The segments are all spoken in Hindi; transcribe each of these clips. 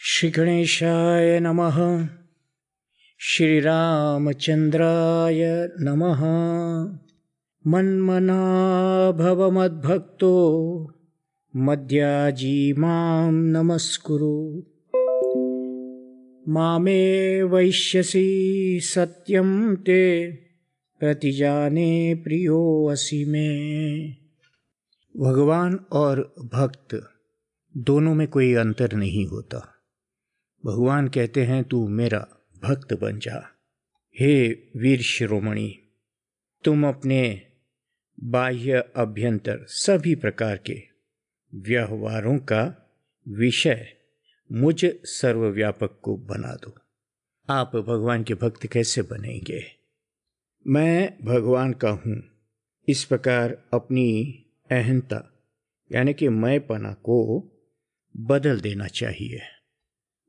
श्री गणेशाय नमः। श्री रामचंद्राय नमः। मन्मना भव मद्भक्तो मद्याजी मां नमस्कुरु। मामे वैश्यसि सत्यं ते प्रतिजाने प्रियो असि में। भगवान और भक्त दोनों में कोई अंतर नहीं होता। भगवान कहते हैं तू मेरा भक्त बन जा। हे वीर शिरोमणि, तुम अपने बाह्य अभ्यंतर सभी प्रकार के व्यवहारों का विषय मुझ सर्वव्यापक को बना दो। आप भगवान के भक्त कैसे बनेंगे? मैं भगवान का हूँ, इस प्रकार अपनी अहंता यानी कि मैंपना को बदल देना चाहिए।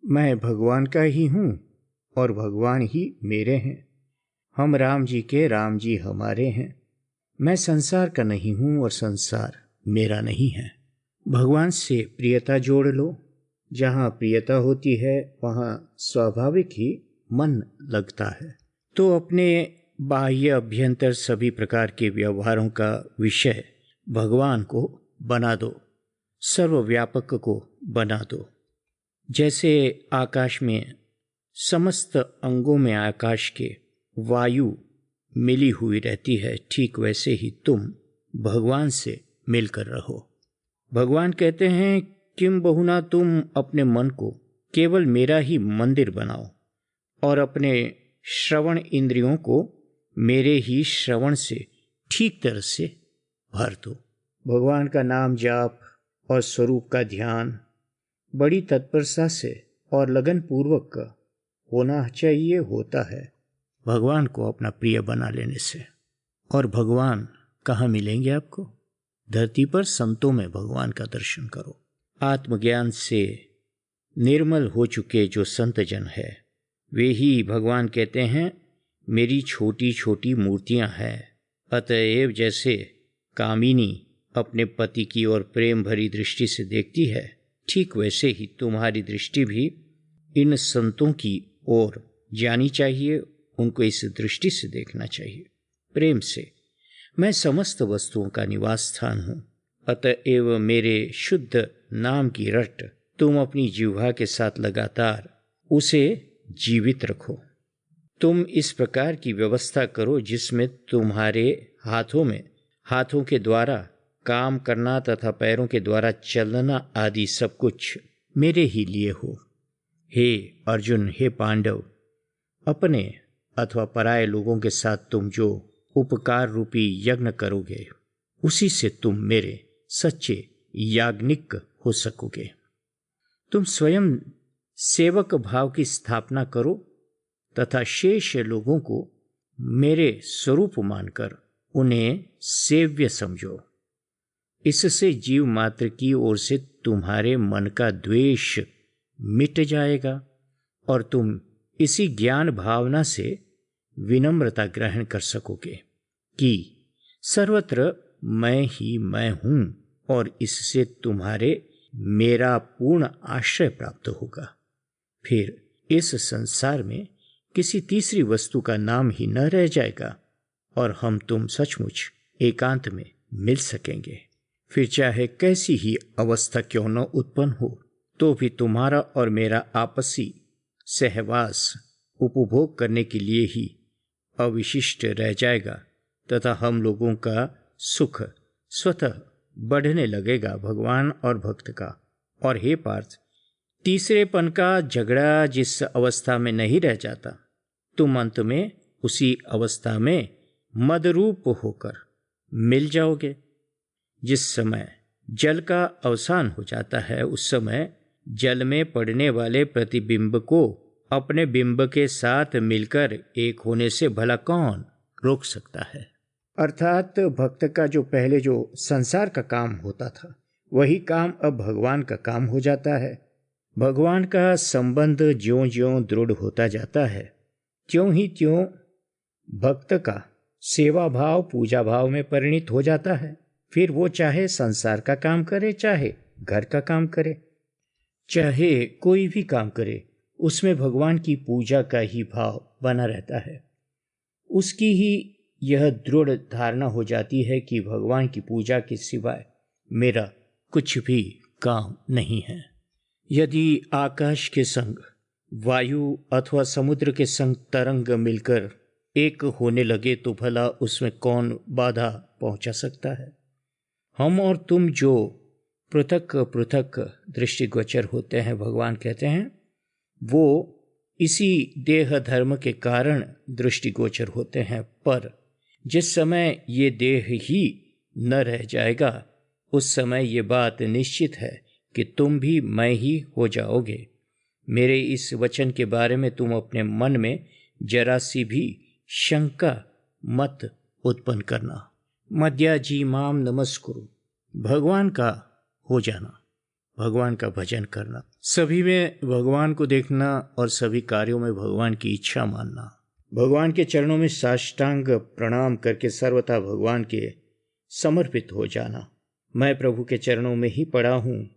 मैं भगवान का ही हूँ और भगवान ही मेरे हैं। हम राम जी के, राम जी हमारे हैं। मैं संसार का नहीं हूँ और संसार मेरा नहीं है। भगवान से प्रियता जोड़ लो। जहाँ प्रियता होती है वहाँ स्वाभाविक ही मन लगता है। तो अपने बाह्य अभ्यंतर सभी प्रकार के व्यवहारों का विषय भगवान को बना दो, सर्वव्यापक को बना दो। जैसे आकाश में समस्त अंगों में आकाश के वायु मिली हुई रहती है, ठीक वैसे ही तुम भगवान से मिलकर रहो। भगवान कहते हैं किम बहुना तुम अपने मन को केवल मेरा ही मंदिर बनाओ और अपने श्रवण इंद्रियों को मेरे ही श्रवण से ठीक तरह से भर दो। भगवान का नाम जाप और स्वरूप का ध्यान बड़ी तत्परता से और लगन पूर्वक होना चाहिए, होता है भगवान को अपना प्रिय बना लेने से। और भगवान कहाँ मिलेंगे आपको? धरती पर संतों में भगवान का दर्शन करो। आत्मज्ञान से निर्मल हो चुके जो संत जन है वे ही भगवान कहते हैं मेरी छोटी छोटी मूर्तियां हैं। अतएव जैसे कामिनी अपने पति की ओर प्रेम भरी दृष्टि से देखती है, ठीक वैसे ही तुम्हारी दृष्टि भी इन संतों की ओर जानी चाहिए। उनको इस दृष्टि से देखना चाहिए, प्रेम से। मैं समस्त वस्तुओं का निवास स्थान हूँ। अतएव मेरे शुद्ध नाम की रट तुम अपनी जिह्वा के साथ लगातार उसे जीवित रखो। तुम इस प्रकार की व्यवस्था करो जिसमें तुम्हारे हाथों के द्वारा काम करना तथा पैरों के द्वारा चलना आदि सब कुछ मेरे ही लिए हो। हे अर्जुन, हे पांडव, अपने अथवा पराये लोगों के साथ तुम जो उपकार रूपी यज्ञ करोगे उसी से तुम मेरे सच्चे याज्ञनिक हो सकोगे। तुम स्वयं सेवक भाव की स्थापना करो तथा शेष लोगों को मेरे स्वरूप मानकर उन्हें सेव्य समझो। इससे जीव मात्र की ओर से तुम्हारे मन का द्वेष मिट जाएगा और तुम इसी ज्ञान भावना से विनम्रता ग्रहण कर सकोगे कि सर्वत्र मैं ही मैं हूँ और इससे तुम्हारे मेरा पूर्ण आश्रय प्राप्त होगा। फिर इस संसार में किसी तीसरी वस्तु का नाम ही न रह जाएगा और हम तुम सचमुच एकांत में मिल सकेंगे। फिर चाहे कैसी ही अवस्था क्यों न उत्पन्न हो तो भी तुम्हारा और मेरा आपसी सहवास उपभोग करने के लिए ही अविशिष्ट रह जाएगा तथा हम लोगों का सुख स्वतः बढ़ने लगेगा भगवान और भक्त का। और हे पार्थ, तीसरेपन का झगड़ा जिस अवस्था में नहीं रह जाता, तुम अंत में उसी अवस्था में मदरूप होकर मिल जाओगे। जिस समय जल का अवसान हो जाता है उस समय जल में पड़ने वाले प्रतिबिंब को अपने बिंब के साथ मिलकर एक होने से भला कौन रोक सकता है? अर्थात भक्त का जो पहले जो संसार का काम होता था वही काम अब भगवान का काम हो जाता है। भगवान का संबंध ज्यों ज्यों दृढ़ होता जाता है त्यों ही त्यों भक्त का सेवा भाव पूजा भाव में परिणित हो जाता है। फिर वो चाहे संसार का काम करे चाहे घर का काम करे। चाहे कोई भी काम करे, उसमें भगवान की पूजा का ही भाव बना रहता है। उसकी ही यह दृढ़ धारणा हो जाती है कि भगवान की पूजा के सिवाय मेरा कुछ भी काम नहीं है। यदि आकाश के संग वायु अथवा समुद्र के संग तरंग मिलकर एक होने लगे तो भला उसमें कौन बाधा पहुंचा सकता है। हम और तुम जो पृथक पृथक दृष्टिगोचर होते हैं, भगवान कहते हैं, वो इसी देह धर्म के कारण दृष्टिगोचर होते हैं। पर जिस समय ये देह ही न रह जाएगा, उस समय ये बात निश्चित है कि तुम भी मैं ही हो जाओगे। मेरे इस वचन के बारे में तुम अपने मन में जरा सी भी शंका मत उत्पन्न करना। मध्याजी माम नमस्कुरु, भगवान का हो जाना, भगवान का भजन करना, सभी में भगवान को देखना और सभी कार्यों में भगवान की इच्छा मानना, भगवान के चरणों में साष्टांग प्रणाम करके सर्वथा भगवान के समर्पित हो जाना। मैं प्रभु के चरणों में ही पड़ा हूँ,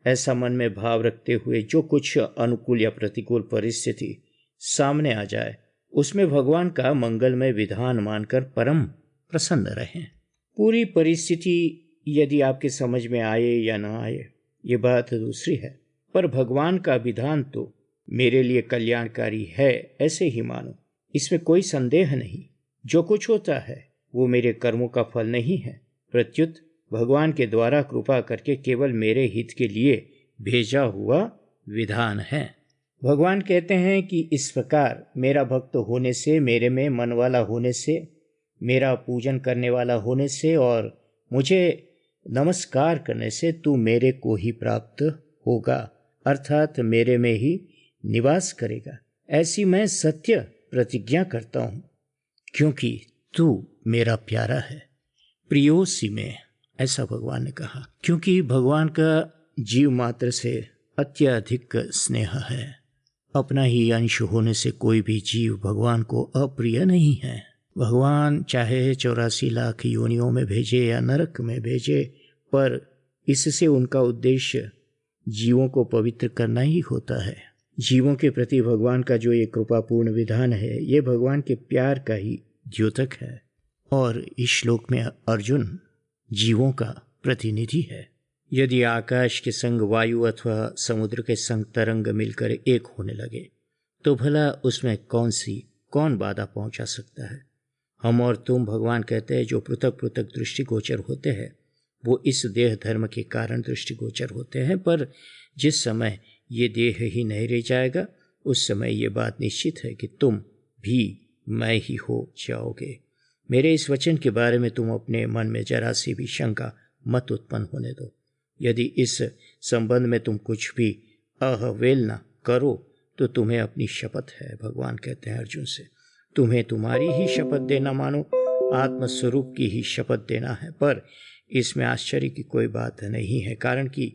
ऐसा मन में भाव रखते हुए जो कुछ अनुकूल या प्रतिकूल परिस्थिति सामने आ जाए, उसमें भगवान का मंगलमय विधान मानकर परम प्रसन्न रहें। पूरी परिस्थिति यदि आपके समझ में आए या ना आए, ये बात दूसरी है, पर भगवान का विधान तो मेरे लिए कल्याणकारी है, ऐसे ही मानो। इसमें कोई संदेह नहीं। जो कुछ होता है वो मेरे कर्मों का फल नहीं है, प्रत्युत भगवान के द्वारा कृपा करके केवल मेरे हित के लिए भेजा हुआ विधान है। भगवान कहते हैं कि इस प्रकार मेरा भक्त होने से, मेरे में मन वाला होने से, मेरा पूजन करने वाला होने से और मुझे नमस्कार करने से तू मेरे को ही प्राप्त होगा, अर्थात मेरे में ही निवास करेगा। ऐसी मैं सत्य प्रतिज्ञा करता हूँ, क्योंकि तू मेरा प्यारा है। प्रियोसी में, ऐसा भगवान ने कहा, क्योंकि भगवान का जीव मात्र से अत्यधिक स्नेह है। अपना ही अंश होने से कोई भी जीव भगवान को अप्रिय नहीं है। भगवान चाहे 84 लाख योनियों में भेजे या नरक में भेजे, पर इससे उनका उद्देश्य जीवों को पवित्र करना ही होता है। जीवों के प्रति भगवान का जो ये कृपापूर्ण विधान है, ये भगवान के प्यार का ही द्योतक है। और इस श्लोक में अर्जुन जीवों का प्रतिनिधि है। यदि आकाश के संग वायु अथवा समुद्र के संग तरंग मिलकर एक होने लगे तो भला उसमें कौन बाधा पहुंचा सकता है। हम और तुम, भगवान कहते हैं, जो पृथक पृथक दृष्टिगोचर होते हैं वो इस देह धर्म के कारण दृष्टिगोचर होते हैं, पर जिस समय ये देह ही नहीं रह जाएगा, उस समय ये बात निश्चित है कि तुम भी मैं ही हो जाओगे। मेरे इस वचन के बारे में तुम अपने मन में जरा सी भी शंका मत उत्पन्न होने दो। यदि इस संबंध में तुम कुछ भी अवहेलना करो तो तुम्हें अपनी शपथ है, भगवान कहते हैं अर्जुन से, तुम्हें तुम्हारी ही शपथ देना मानो, आत्मस्वरूप की ही शपथ देना है। पर इसमें आश्चर्य की कोई बात नहीं है, कारण कि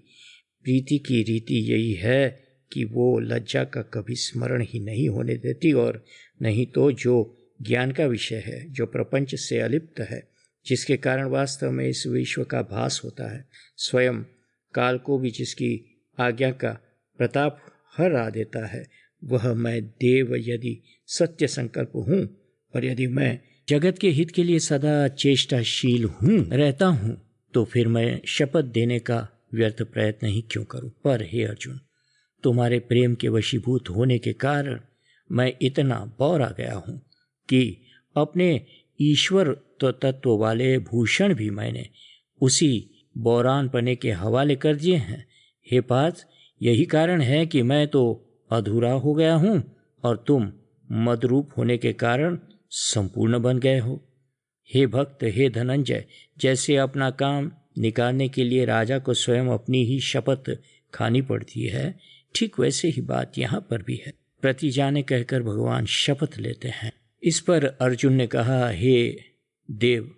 प्रीति की रीति यही है कि वो लज्जा का कभी स्मरण ही नहीं होने देती, और नहीं तो जो ज्ञान का विषय है, जो प्रपंच से अलिप्त है, जिसके कारण वास्तव में इस विश्व का भास होता है, स्वयं काल को भी जिसकी आज्ञा का प्रताप हरा देता है, वह मैं देव यदि सत्य संकल्प हूँ और यदि मैं जगत के हित के लिए सदा चेष्टाशील रहता हूँ, तो फिर मैं शपथ देने का व्यर्थ प्रयत्न ही क्यों करूं। पर हे अर्जुन, तुम्हारे प्रेम के वशीभूत होने के कारण मैं इतना बौर आ गया हूँ कि अपने ईश्वर तत्व वाले भूषण भी मैंने उसी बौरानपने के हवाले कर दिए हैं। हे पार्थ, यही कारण है कि मैं तो अधूरा हो गया हूँ और तुम मदरूप होने के कारण संपूर्ण बन गए हो। हे भक्त, हे धनंजय, जैसे अपना काम निकालने के लिए राजा को स्वयं अपनी ही शपथ खानी पड़ती है, ठीक वैसे ही बात यहाँ पर भी है। प्रति जाने कहकर भगवान शपथ लेते हैं। इस पर अर्जुन ने कहा, हे देव,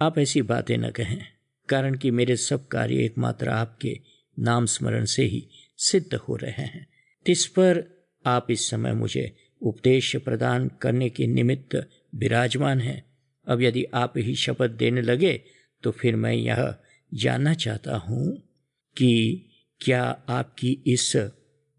आप ऐसी बातें न कहें, कारण कि मेरे सब कार्य एकमात्र आपके नाम स्मरण से ही सिद्ध हो रहे हैं। इस पर आप इस समय मुझे उपदेश प्रदान करने के निमित्त विराजमान हैं। अब यदि आप ही शपथ देने लगे तो फिर मैं यह जानना चाहता हूँ कि क्या आपकी इस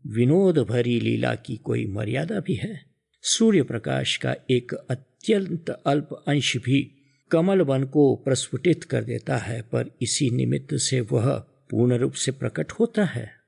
विनोद भरी लीला की कोई मर्यादा भी है? सूर्य प्रकाश का एक अत्यंत अल्प अंश भी कमल वन को प्रस्फुटित कर देता है, पर इसी निमित्त से वह पूर्ण रूप से प्रकट होता है।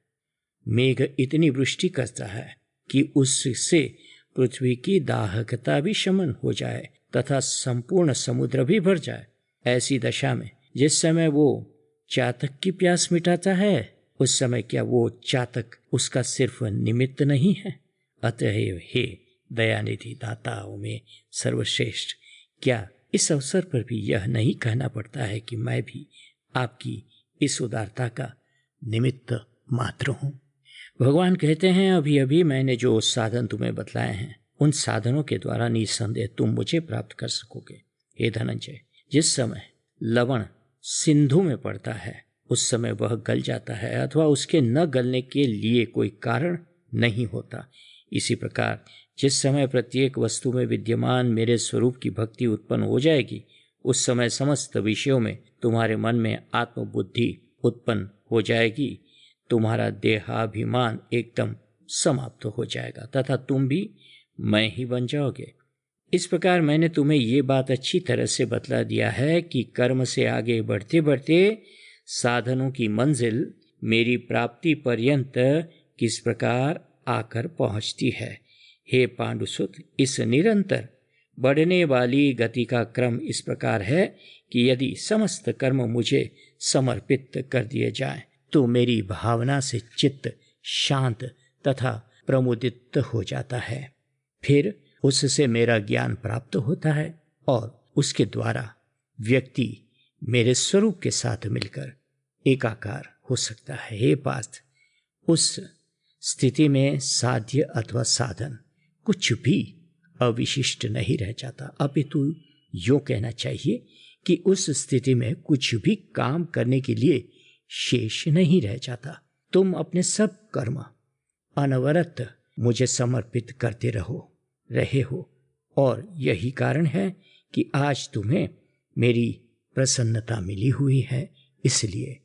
मेघ इतनी वृष्टि करता है कि उससे पृथ्वी की दाहकता भी शमन हो जाए तथा संपूर्ण समुद्र भी भर जाए। ऐसी दशा में जिस समय वो चातक की प्यास मिटाता है, उस समय क्या वो चातक उसका सिर्फ निमित्त नहीं है? अतएव हे दयानिधि दाताओं में सर्वश्रेष्ठ, क्या इस अवसर पर भी यह नहीं कहना पड़ता है कि मैं भी आपकी इस उदारता का निमित्त मात्र हूँ? भगवान कहते हैं, अभी अभी मैंने जो साधन तुम्हें बतलाए हैं, उन साधनों के द्वारा निस्संदेह तुम मुझे प्राप्त कर सकोगे। हे धनंजय, जिस समय लवण सिंधु में पड़ता है उस समय वह गल जाता है अथवा उसके न गलने के लिए कोई कारण नहीं होता। इसी प्रकार जिस समय प्रत्येक वस्तु में विद्यमान मेरे स्वरूप की भक्ति उत्पन्न हो जाएगी, उस समय समस्त विषयों में तुम्हारे मन में आत्मबुद्धि उत्पन्न हो जाएगी। तुम्हारा देहाभिमान एकदम समाप्त हो जाएगा तथा तुम भी मैं ही बन जाओगे। इस प्रकार मैंने तुम्हें ये बात अच्छी तरह से बतला दिया है कि कर्म से आगे बढ़ते बढ़ते साधनों की मंजिल मेरी प्राप्ति पर्यंत किस प्रकार आकर पहुंचती है। हे पांडुसुत, इस निरंतर बढ़ने वाली गति का क्रम इस प्रकार है कि यदि समस्त कर्म मुझे समर्पित कर दिए जाएं, तो मेरी भावना से चित्त शांत तथा प्रमुदित हो जाता है। फिर उससे मेरा ज्ञान प्राप्त होता है और उसके द्वारा व्यक्ति मेरे स्वरूप के साथ मिलकर एकाकार हो सकता है। हे पार्थ, उस स्थिति में साध्य अथवा साधन कुछ भी अविशिष्ट नहीं रह जाता, अपितु यूं कहना चाहिए कि उस स्थिति में कुछ भी काम करने के लिए शेष नहीं रह जाता। तुम अपने सब कर्म अनवरत मुझे समर्पित करते रहे हो और यही कारण है कि आज तुम्हें मेरी प्रसन्नता मिली हुई है। इसलिए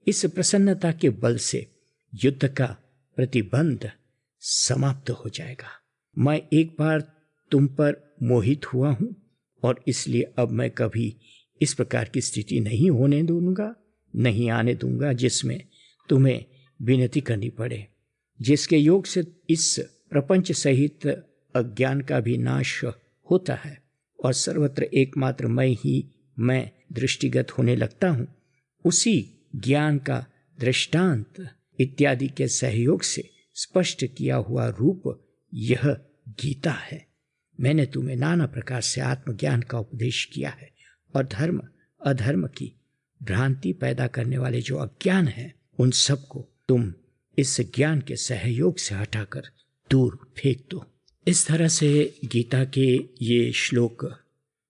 इस प्रसन्नता के बल से युद्ध का प्रतिबंध समाप्त हो जाएगा। मैं एक बार तुम पर मोहित हुआ हूं और इसलिए अब मैं कभी इस प्रकार की स्थिति नहीं आने दूंगा जिसमें तुम्हें विनती करनी पड़े, जिसके योग से इस प्रपंच सहित अज्ञान का भी नाश होता है और सर्वत्र एकमात्र मैं दृष्टिगत होने लगता हूँ। उसी ज्ञान का दृष्टांत इत्यादि के सहयोग से स्पष्ट किया हुआ रूप यह गीता है। मैंने तुम्हें नाना प्रकार से आत्मज्ञान का उपदेश किया है और धर्म अधर्म की भ्रांति पैदा करने वाले जो अज्ञान है, उन सबको तुम इस ज्ञान के सहयोग से हटाकर दूर फेंक दो। इस तरह से गीता के ये श्लोक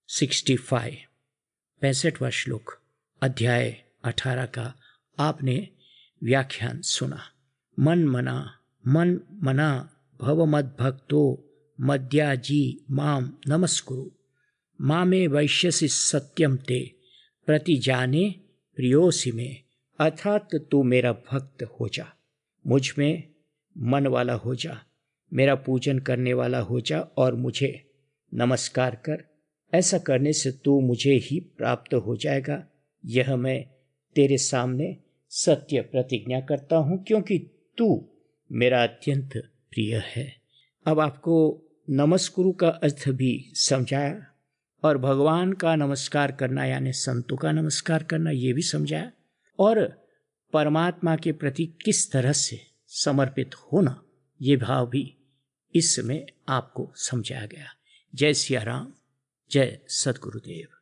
65वां श्लोक अध्याय 18 का आपने व्याख्यान सुना। मन मना भव मद्भक्तो मद्याजी माम नमस्कुरु मामे वैश्यसि सत्यम ते प्रतिजाने प्रियोसि में। अर्थात तू मेरा भक्त हो जा, मुझ में मन वाला हो जा, मेरा पूजन करने वाला हो जा और मुझे नमस्कार कर। ऐसा करने से तू मुझे ही प्राप्त हो जाएगा। यह मैं तेरे सामने सत्य प्रतिज्ञा करता हूँ, क्योंकि तू मेरा अत्यंत प्रिय है। अब आपको नमस्कुरु का अर्थ भी समझाया और भगवान का नमस्कार करना यानी संतों का नमस्कार करना ये भी समझाया और परमात्मा के प्रति किस तरह से समर्पित होना ये भाव भी इसमें आपको समझाया गया। जय सिया राम, जय सद्गुरुदेव।